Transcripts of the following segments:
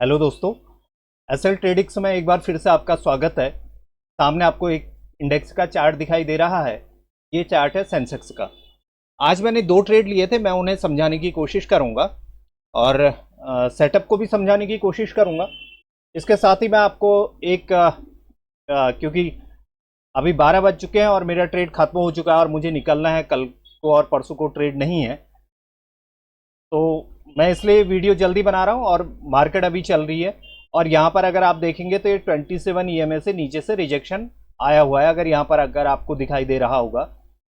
Hello दोस्तों, SL ट्रेडिक्स में एक बार फिर से आपका स्वागत है। सामने आपको एक इंडेक्स का चार्ट दिखाई दे रहा है। ये चार्ट है सेंसेक्स का। आज मैंने दो ट्रेड लिए थे, मैं उन्हें समझाने की कोशिश करूंगा और सेटअप को भी समझाने की कोशिश करूंगा। इसके साथ ही मैं आपको एक क्योंकि अभी 12 बज चुके हैं और मेरा ट्रेड खत्म हो चुका है और मुझे निकलना है, कल को और परसों को ट्रेड नहीं है, तो मैं इसलिए वीडियो जल्दी बना रहा हूँ। और मार्केट अभी चल रही है और यहाँ पर अगर आप देखेंगे तो ये 27 ईएमए से नीचे से रिजेक्शन आया हुआ है। अगर आपको दिखाई दे रहा होगा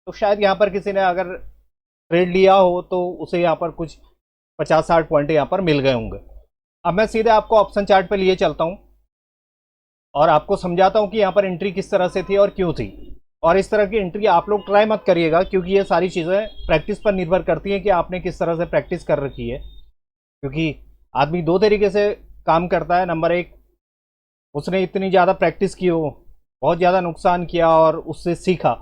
तो शायद यहाँ पर किसी ने अगर ट्रेड लिया हो तो उसे यहाँ पर कुछ 50-60 पॉइंट यहाँ पर मिल गए होंगे। अब मैं सीधे आपको ऑप्शन चार्ट पे लिए चलता हूँ और आपको समझाता हूँ कि यहाँ पर एंट्री किस तरह से थी और क्यों थी। और इस तरह की एंट्री आप लोग ट्राई मत करिएगा, क्योंकि ये सारी चीज़ें प्रैक्टिस पर निर्भर करती हैं कि आपने किस तरह से प्रैक्टिस कर रखी है। क्योंकि आदमी दो तरीके से काम करता है। नंबर एक, उसने इतनी ज़्यादा प्रैक्टिस की हो, बहुत ज़्यादा नुकसान किया और उससे सीखा।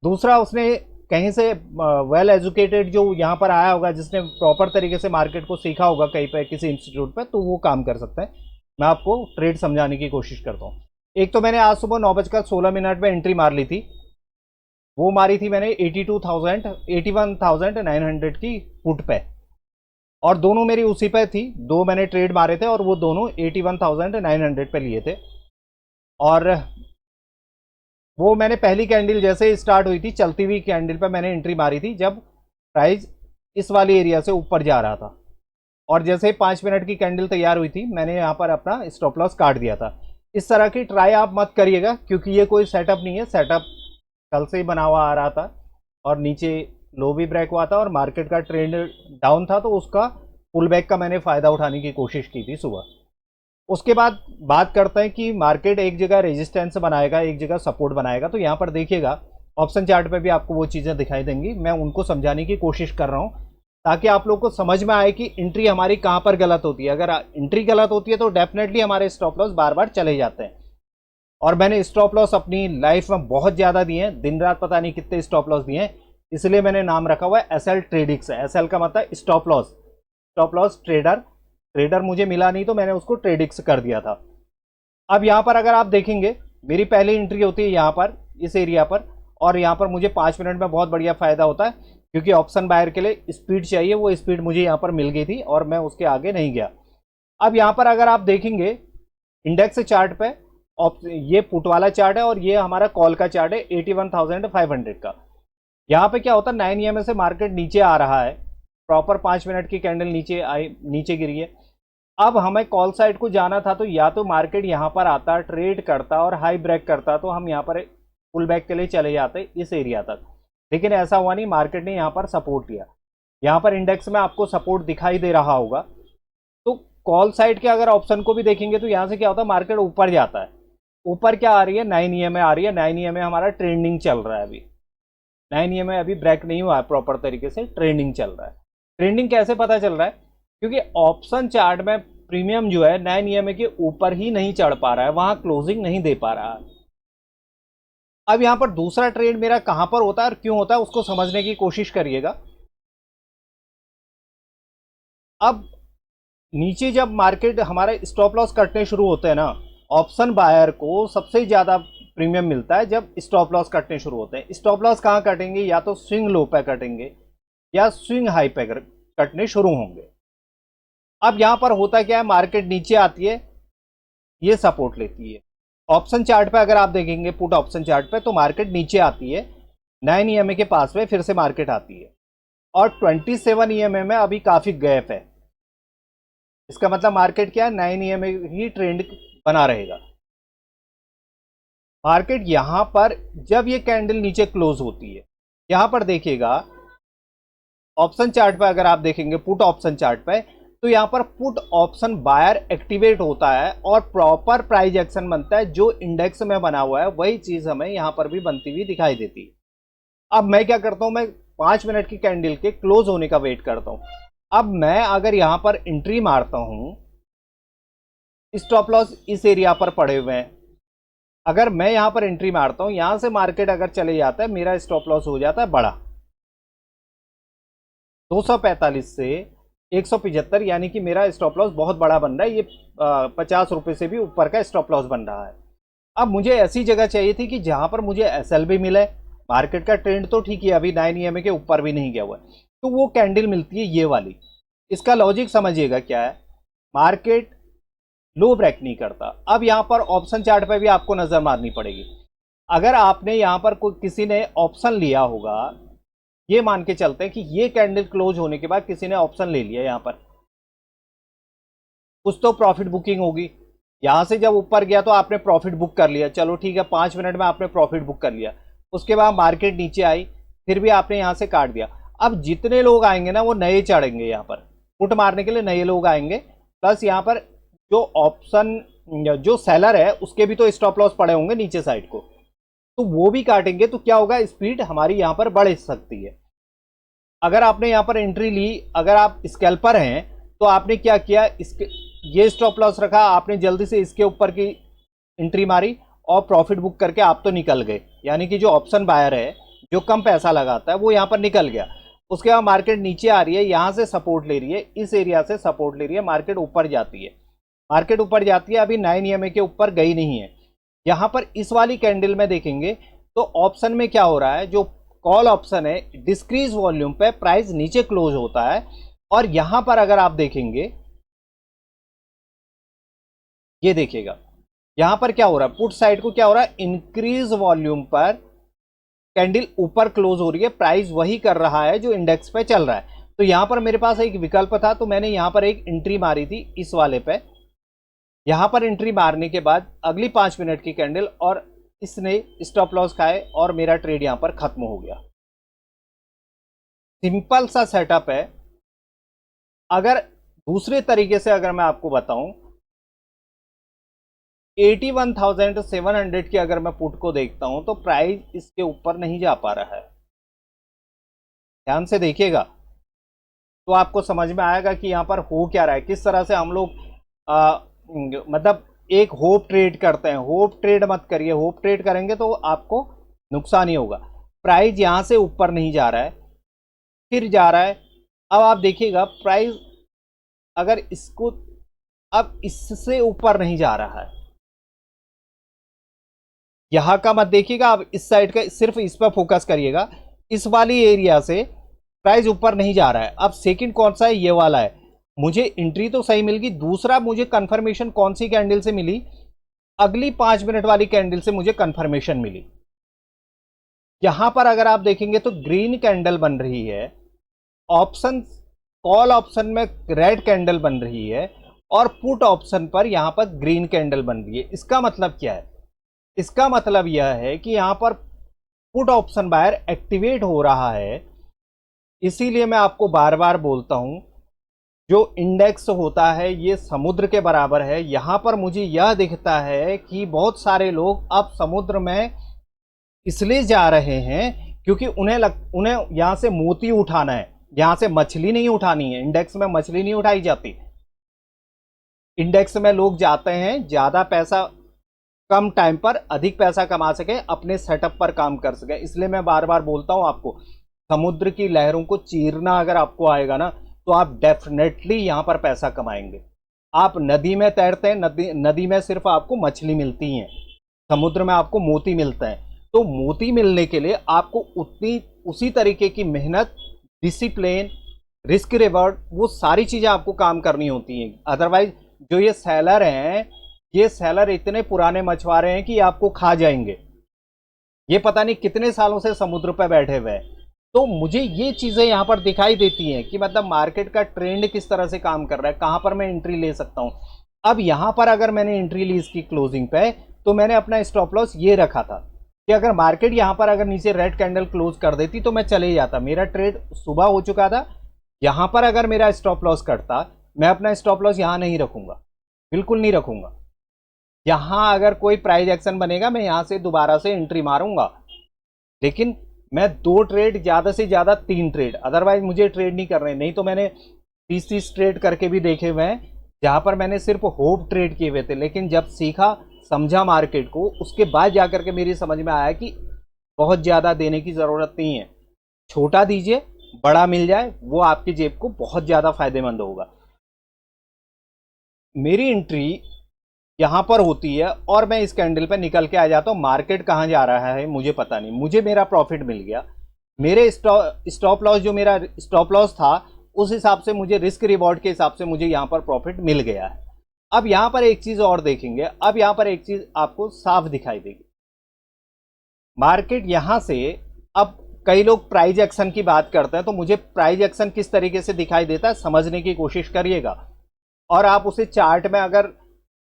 दूसरा, उसने कहीं से वेल एजुकेटेड जो यहाँ पर आया होगा, जिसने प्रॉपर तरीके से मार्केट को सीखा होगा कहीं पर किसी इंस्टीट्यूट पर, तो वो काम कर सकता है। मैं आपको ट्रेड समझाने की कोशिश करता हूँ। एक तो मैंने आज सुबह 9:16 में एंट्री मार ली थी। वो मारी थी मैंने 81,900 की पुट पे, और दोनों मेरी उसी पे थी। दो मैंने ट्रेड मारे थे और वो दोनों 81,900 पे लिए थे। और वो मैंने पहली कैंडल जैसे स्टार्ट हुई थी, चलती हुई कैंडल पे मैंने एंट्री मारी थी, जब प्राइस इस वाले एरिया से ऊपर जा रहा था। और जैसे 5 मिनट की कैंडल तैयार हुई थी, मैंने यहाँ पर अपना स्टॉप लॉस काट दिया था। इस तरह की ट्राई आप मत करिएगा, क्योंकि ये कोई सेटअप नहीं है। सेटअप कल से ही बना हुआ आ रहा था और नीचे लो भी ब्रेक हुआ था और मार्केट का ट्रेंड डाउन था, तो उसका पुल बैक का मैंने फ़ायदा उठाने की कोशिश की थी सुबह। उसके बाद बात करते हैं कि मार्केट एक जगह रेजिस्टेंस बनाएगा, एक जगह सपोर्ट बनाएगा। तो यहाँ पर देखिएगा, ऑप्शन चार्ट पे भी आपको वो चीज़ें दिखाई देंगी। मैं उनको समझाने की कोशिश कर रहा हूँ ताकि आप लोग को समझ में आए कि एंट्री हमारी कहाँ पर गलत होती है। अगर एंट्री गलत होती है तो डेफिनेटली हमारे स्टॉप लॉस बार बार चले जाते हैं। और मैंने स्टॉप लॉस अपनी लाइफ में बहुत ज़्यादा दिए हैं, दिन रात पता नहीं कितने स्टॉप लॉस दिए हैं। इसलिए मैंने नाम रखा हुआ है एसएल ट्रेडिक्स। एसएल का मतलब stop loss, stop loss trader. Trader मुझे मिला नहीं तो मैंने उसको ट्रेडिक्स कर दिया था। अब यहाँ पर अगर आप देखेंगे, मेरी पहली एंट्री होती है यहाँ पर इस एरिया पर, और यहाँ पर मुझे 5 मिनट में बहुत बढ़िया फायदा होता है, क्योंकि ऑप्शन बायर के लिए स्पीड चाहिए। वो स्पीड मुझे यहाँ पर मिल गई थी और मैं उसके आगे नहीं गया। अब यहाँ पर अगर आप देखेंगे इंडेक्स चार्ट पे, ये पुट वाला चार्ट है और ये हमारा कॉल का चार्ट है 81,500 का। यहाँ पे क्या होता है, 9 ईएमए से मार्केट नीचे आ रहा है, प्रॉपर 5 मिनट की कैंडल नीचे आई, नीचे गिरी है। अब हमें कॉल साइड को जाना था, तो या तो मार्केट यहाँ पर आता, ट्रेड करता और हाई ब्रेक करता, तो हम यहाँ पर पुल बैक के लिए चले जाते इस एरिया तक। लेकिन ऐसा हुआ नहीं, मार्केट ने यहाँ पर सपोर्ट लिया। यहाँ पर इंडेक्स में आपको सपोर्ट दिखाई दे रहा होगा। तो कॉल साइड के अगर ऑप्शन को भी देखेंगे तो यहाँ से क्या होता है, मार्केट ऊपर जाता है। ऊपर क्या आ रही है, 9 ईएमए आ रही है। 9 ईएमए हमारा ट्रेंडिंग चल रहा है अभी। 9 ईएमए अभी ब्रेक नहीं हुआ है प्रॉपर तरीके से, ट्रेंडिंग चल रहा है। ट्रेंडिंग कैसे पता चल रहा है, क्योंकि ऑप्शन चार्ट में प्रीमियम जो है 9 ईएमए के ऊपर ही नहीं चढ़ पा रहा है, वहां क्लोजिंग नहीं दे पा रहा है। अब यहां पर दूसरा ट्रेड मेरा कहां पर होता है और क्यों होता है, उसको समझने की कोशिश करिएगा। अब नीचे जब मार्केट हमारे स्टॉप लॉस कटने शुरू होते हैं ना, ऑप्शन बायर को सबसे ज़्यादा प्रीमियम मिलता है जब स्टॉप लॉस कटने शुरू होते हैं। स्टॉप लॉस कहाँ कटेंगे, या तो स्विंग लो पे कटेंगे या स्विंग हाई पे कटने शुरू होंगे। अब यहाँ पर होता क्या है, मार्केट नीचे आती है, ये सपोर्ट लेती है। ऑप्शन चार्ट पे अगर आप देखेंगे, पुट ऑप्शन चार्ट पे, तो मार्केट नीचे आती है 9 ईएमए के पास में, फिर से मार्केट आती है और 27 ईएमए में अभी काफ़ी गैप है। इसका मतलब मार्केट क्या है, 9 ईएमए ही ट्रेंड बना रहेगा। मार्केट यहां पर जब ये कैंडल नीचे क्लोज होती है, यहां पर देखिएगा ऑप्शन चार्ट पे अगर आप देखेंगे, पुट ऑप्शन चार्ट पे, तो यहां पर पुट ऑप्शन बायर एक्टिवेट होता है और प्रॉपर प्राइस एक्शन बनता है। जो इंडेक्स में बना हुआ है वही चीज हमें यहां पर भी बनती हुई दिखाई देती है। अब मैं क्या करता हूं, मैं 5 मिनट की कैंडल के क्लोज होने का वेट करता हूं। अब मैं अगर यहां पर एंट्री मारता हूं, स्टॉप लॉस इस एरिया पर पड़े हुए हैं, अगर मैं यहां पर एंट्री मारता हूं, यहां से मार्केट अगर चले जाता है, मेरा स्टॉप लॉस हो जाता है बड़ा। 245 से 175, यानी कि मेरा स्टॉप लॉस बहुत बड़ा बन रहा है, ये 50 रुपये से भी ऊपर का स्टॉप लॉस बन रहा है। अब मुझे ऐसी जगह चाहिए थी कि जहां पर मुझे एसएल भी मिले, मार्केट का ट्रेंड तो ठीक है, अभी 9 ईएमए के ऊपर भी नहीं गया हुआ है, तो वो कैंडल मिलती है ये वाली। इसका लॉजिक समझिएगा क्या है, मार्केट लो ब्रेक नहीं करता। अब यहां पर ऑप्शन चार्ट पे भी आपको नजर मारनी पड़ेगी। अगर आपने यहां पर कोई किसी ने ऑप्शन लिया होगा, ये मान के चलते हैं कि ये कैंडल क्लोज होने के बाद किसी ने ऑप्शन ले लिया यहां पर, कुछ तो प्रॉफिट बुकिंग होगी। यहां से जब ऊपर गया तो आपने प्रॉफिट बुक कर लिया, चलो ठीक है, 5 मिनट में आपने प्रॉफिट बुक कर लिया। उसके बाद मार्केट नीचे आई, फिर भी आपने यहां से काट दिया। अब जितने लोग आएंगे ना वो नए चढ़ेंगे, यहां पर पुट मारने के लिए नए लोग आएंगे, प्लस यहां पर जो ऑप्शन जो सेलर है उसके भी तो स्टॉप लॉस पड़े होंगे नीचे साइड को, तो वो भी काटेंगे, तो क्या होगा, स्पीड हमारी यहां पर बढ़ सकती है। अगर आपने यहां पर एंट्री ली, अगर आप स्कैल्पर हैं तो आपने क्या किया, इसके ये स्टॉप लॉस रखा, आपने जल्दी से इसके ऊपर की एंट्री मारी और प्रॉफिट बुक करके आप तो निकल गए, यानी कि जो ऑप्शन बायर है जो कम पैसा लगाता है वो यहां पर निकल गया। उसके बाद मार्केट नीचे आ रही है, यहां से सपोर्ट ले रही है, इस एरिया से सपोर्ट ले रही है, मार्केट ऊपर जाती है, मार्केट ऊपर जाती है, अभी 9 ईएमए के ऊपर गई नहीं है। यहां पर इस वाली कैंडल में देखेंगे तो ऑप्शन में क्या हो रहा है, जो कॉल ऑप्शन है डिस्क्रीज वॉल्यूम पे प्राइस नीचे क्लोज होता है, और यहां पर अगर आप देखेंगे, ये देखिएगा यहां पर क्या हो रहा है, पुट साइड को क्या हो रहा है, इंक्रीज वॉल्यूम पर कैंडल ऊपर क्लोज हो रही है, प्राइस वही कर रहा है जो इंडेक्स पे चल रहा है। तो यहां पर मेरे पास एक विकल्प था, तो मैंने यहां पर एक एंट्री मारी थी इस वाले पे। यहां पर एंट्री मारने के बाद अगली 5 मिनट की कैंडल और इसने स्टॉप लॉस खाए और मेरा ट्रेड यहां पर खत्म हो गया। सिंपल सा सेटअप है। अगर दूसरे तरीके से अगर मैं आपको बताऊं, 81,700 की अगर मैं पुट को देखता हूं तो प्राइस इसके ऊपर नहीं जा पा रहा है। ध्यान से देखिएगा तो आपको समझ में आएगा कि यहां पर हो क्या रहा है, किस तरह से हम लोग मतलब एक होप ट्रेड करते हैं। होप ट्रेड मत करिए, होप ट्रेड करेंगे तो आपको नुकसान ही होगा। प्राइस यहां से ऊपर नहीं जा रहा है, फिर जा रहा है। अब आप देखिएगा प्राइस अगर इसको, अब इससे ऊपर नहीं जा रहा है, यहां का मत देखिएगा, अब इस साइड का सिर्फ इस पर फोकस करिएगा। इस वाली एरिया से प्राइस ऊपर नहीं जा रहा है। अब सेकंड कौन सा है, ये वाला है। मुझे एंट्री तो सही मिल गई, दूसरा मुझे कंफर्मेशन कौन सी कैंडल से मिली, अगली 5 मिनट वाली कैंडल से मुझे कंफर्मेशन मिली। यहां पर अगर आप देखेंगे तो ग्रीन कैंडल बन रही है, ऑप्शन कॉल ऑप्शन में रेड कैंडल बन रही है, और पुट ऑप्शन पर यहां पर ग्रीन कैंडल बन रही है। इसका मतलब क्या है, इसका मतलब यह है कि यहां पर पुट ऑप्शन बायर एक्टिवेट हो रहा है। इसीलिए मैं आपको बार बार बोलता हूं, जो इंडेक्स होता है ये समुद्र के बराबर है। यहां पर मुझे यह दिखता है कि बहुत सारे लोग अब समुद्र में इसलिए जा रहे हैं क्योंकि उन्हें यहां से मोती उठाना है, यहां से मछली नहीं उठानी है। इंडेक्स में मछली नहीं उठाई जाती, इंडेक्स में लोग जाते हैं ज्यादा पैसा कम टाइम पर अधिक पैसा कमा सके, अपने सेटअप पर काम कर सके। इसलिए मैं बार बार बोलता हूं आपको, समुद्र की लहरों को चीरना अगर आपको आएगा ना तो आप डेफिनेटली यहां पर पैसा कमाएंगे। आप नदी में तैरते हैं, नदी में सिर्फ आपको मछली मिलती है, समुद्र में आपको मोती मिलते हैं। तो मोती मिलने के लिए आपको उसी तरीके की मेहनत, डिसिप्लिन, रिस्क रिवॉर्ड, वो सारी चीजें आपको काम करनी होती हैं। अदरवाइज जो ये सेलर हैं, ये सेलर इतने पुराने मछुआरे हैं कि आपको खा जाएंगे। ये पता नहीं कितने सालों से समुद्र पर बैठे हुए हैं। तो मुझे ये चीजें यहां पर दिखाई देती हैं कि मतलब मार्केट का ट्रेंड किस तरह से काम कर रहा है, कहां पर मैं एंट्री ले सकता हूं। अब यहां पर अगर मैंने एंट्री ली इसकी क्लोजिंग पे, तो मैंने अपना स्टॉप लॉस ये रखा था कि अगर मार्केट यहां पर अगर नीचे रेड कैंडल क्लोज कर देती तो मैं चले जाता, मेरा ट्रेड सुबह हो चुका था। यहां पर अगर मेरा स्टॉप लॉस कटता, मैं अपना स्टॉप लॉस यहां नहीं रखूंगा, बिल्कुल नहीं रखूंगा। यहां अगर कोई प्राइस एक्शन बनेगा मैं यहां से दोबारा से एंट्री मारूंगा, लेकिन मैं 2 ट्रेड, ज्यादा से ज्यादा 3 ट्रेड, अदरवाइज मुझे ट्रेड नहीं कर रहे। नहीं तो मैंने 30-30 ट्रेड करके भी देखे हुए हैं जहां पर मैंने सिर्फ होप ट्रेड किए हुए थे। लेकिन जब सीखा समझा मार्केट को, उसके बाद जाकर के मेरी समझ में आया कि बहुत ज्यादा देने की जरूरत नहीं है, छोटा दीजिए, बड़ा मिल जाए वो आपकी जेब को बहुत ज़्यादा फायदेमंद होगा। मेरी एंट्री यहाँ पर होती है और मैं इस कैंडल पे निकल के आ जाता हूँ। मार्केट कहाँ जा रहा है मुझे पता नहीं, मुझे मेरा प्रॉफिट मिल गया। मेरे स्टॉप लॉस, जो मेरा स्टॉप लॉस था, उस हिसाब से मुझे रिस्क रिवॉर्ड के हिसाब से मुझे यहाँ पर प्रॉफिट मिल गया है। अब यहाँ पर एक चीज़ और देखेंगे, अब यहाँ पर एक चीज़ आपको साफ दिखाई देगी। मार्केट यहाँ से, अब कई लोग प्राइज एक्शन की बात करते हैं, तो मुझे प्राइज एक्शन किस तरीके से दिखाई देता है समझने की कोशिश करिएगा, और आप उसे चार्ट में अगर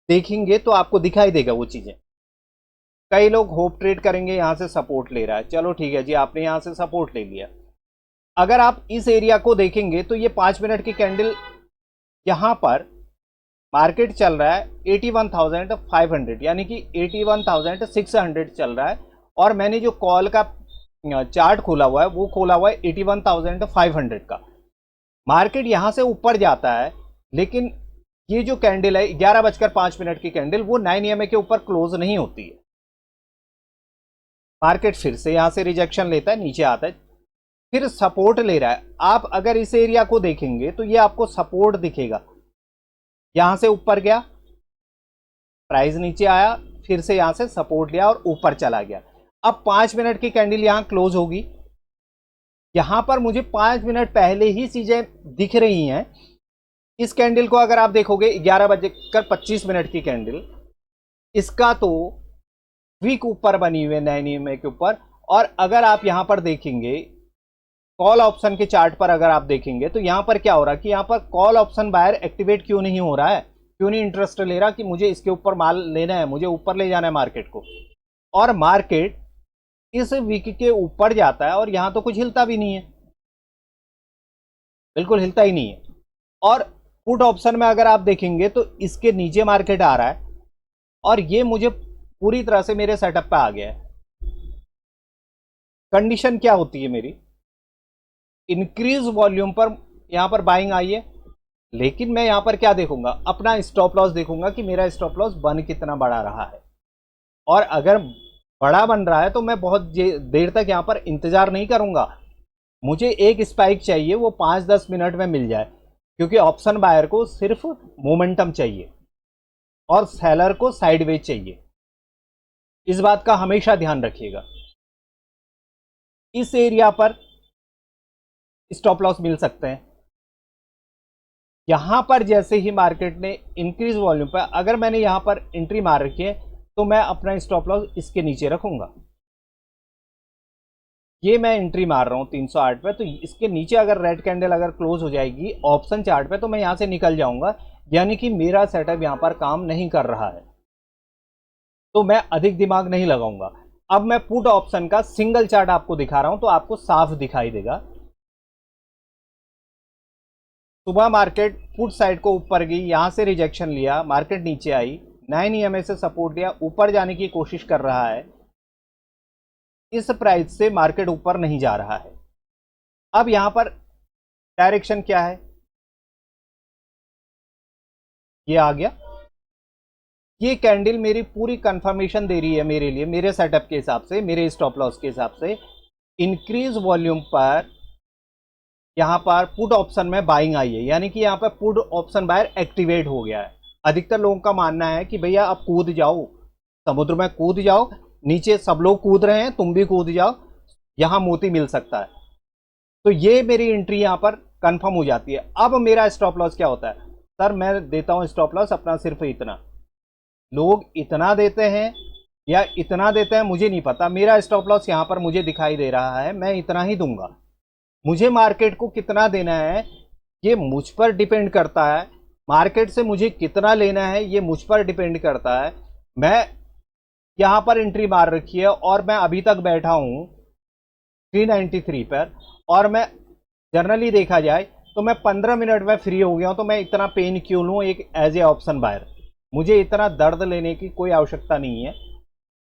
देखेंगे तो आपको दिखाई देगा वो चीज़ें। कई लोग होप ट्रेड करेंगे, यहां से सपोर्ट ले रहा है, चलो ठीक है जी, आपने यहां से सपोर्ट ले लिया। अगर आप इस एरिया को देखेंगे तो ये 5 मिनट की कैंडल, यहां पर मार्केट चल रहा है 81,500, यानी कि 81,600 चल रहा है, और मैंने जो कॉल का चार्ट खोला हुआ है वो खोला हुआ है 81,500 का। मार्केट यहां से ऊपर जाता है, लेकिन ये जो कैंडल है 11:05 की कैंडल, वो 9 EMA के ऊपर क्लोज नहीं होती है। मार्केट फिर से यहां से रिजेक्शन लेता है, नीचे आता है, फिर सपोर्ट ले रहा है। आप अगर इस एरिया को देखेंगे तो ये आपको सपोर्ट दिखेगा। यहां से ऊपर गया, प्राइस नीचे आया, फिर से यहां से सपोर्ट लिया और ऊपर चला गया। अब 5 मिनट की कैंडल यहां क्लोज होगी। यहां पर मुझे 5 मिनट पहले ही चीजें दिख रही हैं। इस कैंडल को अगर आप देखोगे 11:25 की कैंडल, इसका तो वीक ऊपर बनी हुई है 9 EMA के ऊपर। और अगर आप यहां पर देखेंगे कॉल ऑप्शन के चार्ट पर, अगर आप देखेंगे तो यहां पर क्या हो रहा है कि यहां पर कॉल ऑप्शन बायर एक्टिवेट क्यों नहीं हो रहा है, क्यों नहीं इंटरेस्ट ले रहा कि मुझे इसके ऊपर माल लेना है, मुझे ऊपर ले जाना है मार्केट को। और मार्केट इस वीक के ऊपर जाता है और यहां तो कुछ हिलता भी नहीं है, बिल्कुल हिलता ही नहीं है। और पुट ऑप्शन में अगर आप देखेंगे तो इसके नीचे मार्केट आ रहा है, और ये मुझे पूरी तरह से मेरे सेटअप पे आ गया है। कंडीशन क्या होती है मेरी, इंक्रीज वॉल्यूम पर यहां पर बाइंग आई है, लेकिन मैं यहां पर क्या देखूंगा, अपना स्टॉप लॉस देखूंगा कि मेरा स्टॉप लॉस बन कितना बड़ा रहा है। और अगर बड़ा बन रहा है तो मैं बहुत देर तक यहां पर इंतजार नहीं करूंगा। मुझे एक स्पाइक चाहिए, वो 5-10 मिनट में मिल जाए, क्योंकि ऑप्शन बायर को सिर्फ मोमेंटम चाहिए और सेलर को साइडवेज चाहिए। इस बात का हमेशा ध्यान रखिएगा। इस एरिया पर स्टॉप लॉस मिल सकते हैं। यहां पर जैसे ही मार्केट ने इंक्रीज वॉल्यूम पर, अगर मैंने यहां पर एंट्री मार रखी है तो मैं अपना स्टॉप लॉस इसके नीचे रखूंगा। ये मैं एंट्री मार रहा हूं 308 पे, तो इसके नीचे अगर रेड कैंडल अगर क्लोज हो जाएगी ऑप्शन चार्ट पे तो मैं यहां से निकल जाऊंगा, यानी कि मेरा सेटअप यहां पर काम नहीं कर रहा है, तो मैं अधिक दिमाग नहीं लगाऊंगा। अब मैं पुट ऑप्शन का सिंगल चार्ट आपको दिखा रहा हूं तो आपको साफ दिखाई देगा। सुबह मार्केट पुट साइड को ऊपर गई, यहां से रिजेक्शन लिया, मार्केट नीचे आई, 9 EMA से सपोर्ट लिया, ऊपर जाने की कोशिश कर रहा है। इस प्राइस से मार्केट ऊपर नहीं जा रहा है। अब यहां पर डायरेक्शन क्या है, ये आ गया। ये कैंडल मेरी पूरी कंफर्मेशन दे रही है मेरे लिए, मेरे सेटअप के हिसाब से, मेरे स्टॉप लॉस के हिसाब से। इंक्रीज वॉल्यूम पर यहां पर पुट ऑप्शन में बाइंग आई है, यानी कि यहां पर पुट ऑप्शन बायर एक्टिवेट हो गया है। अधिकतर लोगों का मानना है कि भैया अब कूद जाओ, समुद्र में कूद जाओ, नीचे सब लोग कूद रहे हैं, तुम भी कूद जाओ, यहां मोती मिल सकता है। तो ये मेरी एंट्री यहां पर कंफर्म हो जाती है। अब मेरा स्टॉप लॉस क्या होता है, सर मैं देता हूं स्टॉप लॉस अपना सिर्फ इतना। लोग इतना देते हैं या इतना देते हैं मुझे नहीं पता, मेरा स्टॉप लॉस यहां पर मुझे दिखाई दे रहा है, मैं इतना ही दूंगा। मुझे मार्केट को कितना देना है ये मुझ पर डिपेंड करता है, मार्केट से मुझे कितना लेना है ये मुझ पर डिपेंड करता है। मैं यहां पर एंट्री मार रखी है और मैं अभी तक बैठा हूं 393 पर, और मैं जनरली देखा जाए तो मैं 15 मिनट में फ्री हो गया हूं, तो मैं इतना पेन क्यों लूं एक एज ए ऑप्शन बायर। मुझे इतना दर्द लेने की कोई आवश्यकता नहीं है,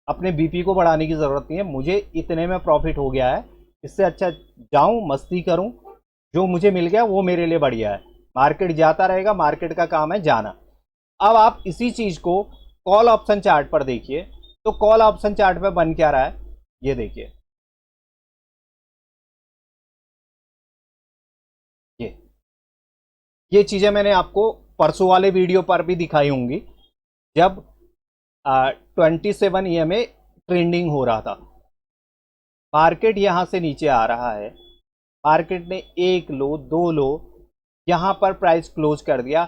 अपने बीपी को बढ़ाने की ज़रूरत नहीं है, मुझे इतने में प्रॉफिट हो गया है। इससे अच्छा जाऊं मस्ती करूं, जो मुझे मिल गया वो मेरे लिए बढ़िया है। मार्केट जाता रहेगा, मार्केट का काम है जाना। अब आप इसी चीज़ को कॉल ऑप्शन चार्ट पर देखिए, तो कॉल ऑप्शन चार्ट पे बन क्या रहा है, ये देखिए। ये चीज़ें मैंने आपको परसों वाले वीडियो पर भी दिखाई होंगी, जब 27 EMA ट्रेंडिंग हो रहा था। मार्केट यहाँ से नीचे आ रहा है, मार्केट ने 1 लो 2 लो यहाँ पर प्राइस क्लोज कर दिया,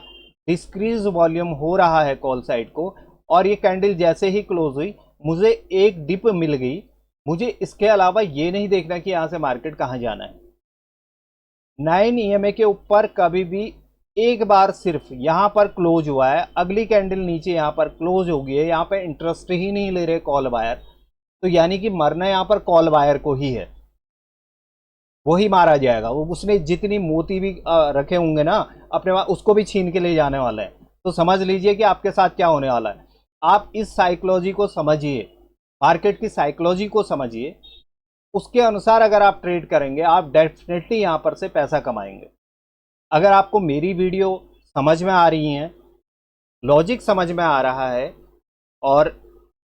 डिस्क्रीज वॉल्यूम हो रहा है कॉल साइड को, और ये कैंडल जैसे ही क्लोज हुई मुझे एक डिप मिल गई। मुझे इसके अलावा ये नहीं देखना कि यहाँ से मार्केट कहाँ जाना है। 9 EMA के ऊपर कभी भी एक बार सिर्फ यहाँ पर क्लोज हुआ है, अगली कैंडल नीचे यहाँ पर क्लोज हो गई है, यहाँ पे इंटरेस्ट ही नहीं ले रहे कॉल बायर, तो यानी कि मरना यहाँ पर कॉल बायर को ही है, वही मारा जाएगा। वो उसने जितनी मोती भी रखे होंगे ना अपने पास, उसको भी छीन के ले जाने वाला है। तो समझ लीजिए कि आपके साथ क्या होने वाला है। आप इस साइकोलॉजी को समझिए, मार्केट की साइकोलॉजी को समझिए, उसके अनुसार अगर आप ट्रेड करेंगे आप डेफिनेटली यहाँ पर से पैसा कमाएंगे। अगर आपको मेरी वीडियो समझ में आ रही है, लॉजिक समझ में आ रहा है, और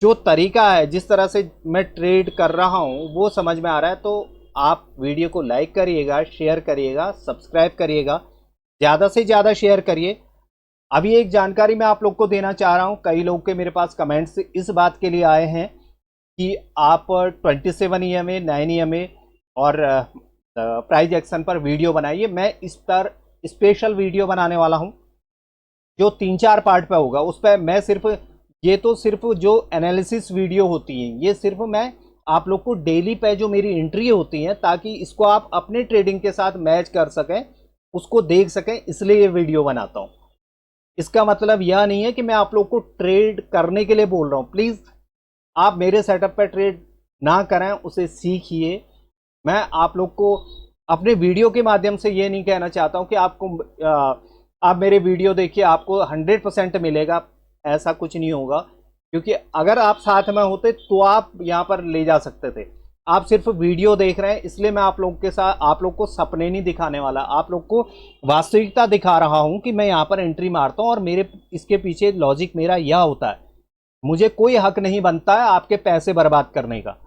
जो तरीका है जिस तरह से मैं ट्रेड कर रहा हूँ वो समझ में आ रहा है, तो आप वीडियो को लाइक करिएगा, शेयर करिएगा, सब्सक्राइब करिएगा, ज़्यादा से ज़्यादा शेयर करिए। अभी एक जानकारी मैं आप लोग को देना चाह रहा हूँ। कई लोग के मेरे पास कमेंट्स इस बात के लिए आए हैं कि आप 27 EMA 9 EMA और प्राइस एक्शन पर वीडियो बनाइए। मैं इस पर स्पेशल वीडियो बनाने वाला हूँ जो 3-4 पार्ट पे होगा। उस पर मैं सिर्फ ये तो सिर्फ जो एनालिसिस वीडियो होती हैं ये सिर्फ मैं आप लोग को डेली पे जो मेरी एंट्री होती हैं, ताकि इसको आप अपने ट्रेडिंग के साथ मैच कर सकें, उसको देख सकें, इसलिए ये वीडियो बनाता हूँ। इसका मतलब यह नहीं है कि मैं आप लोग को ट्रेड करने के लिए बोल रहा हूँ। प्लीज़ आप मेरे सेटअप पर ट्रेड ना करें, उसे सीखिए। मैं आप लोग को अपने वीडियो के माध्यम से ये नहीं कहना चाहता हूँ कि आप मेरे वीडियो देखिए आपको 100% मिलेगा, ऐसा कुछ नहीं होगा। क्योंकि अगर आप साथ में होते तो आप यहाँ पर ले जा सकते थे। आप सिर्फ वीडियो देख रहे हैं, इसलिए मैं आप लोग के साथ आप लोग को सपने नहीं दिखाने वाला, आप लोग को वास्तविकता दिखा रहा हूँ कि मैं यहाँ पर एंट्री मारता हूँ और मेरे इसके पीछे लॉजिक मेरा यह होता है। मुझे कोई हक नहीं बनता है आपके पैसे बर्बाद करने का।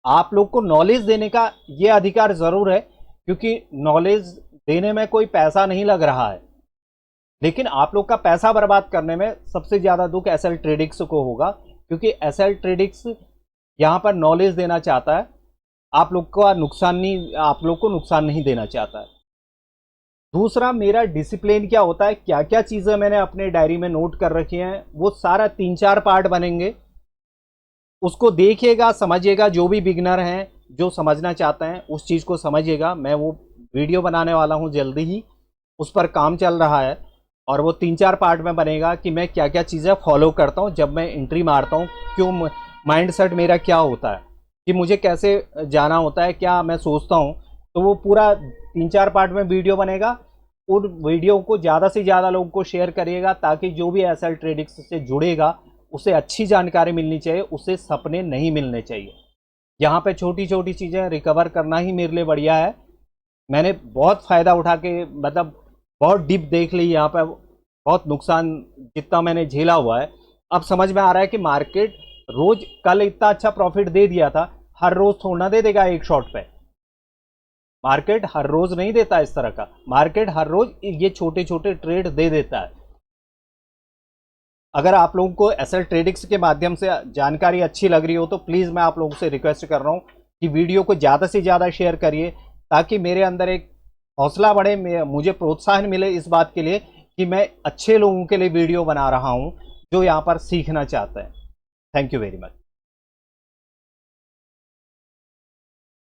आप लोग को नॉलेज देने का ये अधिकार जरूर है, क्योंकि नॉलेज देने में कोई पैसा नहीं लग रहा है। लेकिन आप लोग का पैसा बर्बाद करने में सबसे ज्यादा दुख एसएल ट्रेडिक्स को होगा, क्योंकि एसएल ट्रेडिक्स यहां पर नॉलेज देना चाहता है, आप लोग को नुकसान नहीं देना चाहता है। दूसरा, मेरा डिसिप्लिन क्या होता है, क्या क्या चीजें मैंने अपने डायरी में नोट कर रखी हैं, वो सारा 3-4 पार्ट बनेंगे, उसको देखिएगा, समझिएगा। जो भी बिगिनर हैं, जो समझना चाहते हैं उस चीज को समझिएगा। मैं वो वीडियो बनाने वाला हूं जल्दी ही, उस पर काम चल रहा है, और वो 3-4 पार्ट में बनेगा कि मैं क्या क्या चीज़ें फॉलो करता हूँ जब मैं एंट्री मारता हूँ, क्यों माइंडसेट मेरा क्या होता है, कि मुझे कैसे जाना होता है, क्या मैं सोचता हूँ। तो वो पूरा 3-4 पार्ट में वीडियो बनेगा। उन वीडियो को ज़्यादा से ज़्यादा लोगों को शेयर करिएगा, ताकि जो भी एसएल ट्रेडिंग्स से जुड़ेगा उसे अच्छी जानकारी मिलनी चाहिए, उसे सपने नहीं मिलने चाहिए। यहाँ पे छोटी छोटी चीज़ें रिकवर करना ही मेरे लिए बढ़िया है। मैंने बहुत फ़ायदा उठा के, मतलब बहुत डिप देख ली यहाँ पे, बहुत नुकसान जितना मैंने झेला हुआ है। अब समझ में आ रहा है कि मार्केट रोज, कल इतना अच्छा प्रॉफिट दे दिया था, हर रोज थोड़ा दे देगा एक शॉट पे। मार्केट हर रोज नहीं देता इस तरह का, मार्केट हर रोज ये छोटे छोटे ट्रेड दे देता है। अगर आप लोगों को एसएल ट्रेडिंग्स के माध्यम से जानकारी अच्छी लग रही हो तो प्लीज़ मैं आप लोगों से रिक्वेस्ट कर रहा हूँ कि वीडियो को ज़्यादा से ज़्यादा शेयर करिए, ताकि मेरे अंदर एक हौसला बढ़े, मुझे प्रोत्साहन मिले इस बात के लिए कि मैं अच्छे लोगों के लिए वीडियो बना रहा हूँ जो यहाँ पर सीखना चाहते हैं। Thank you very much.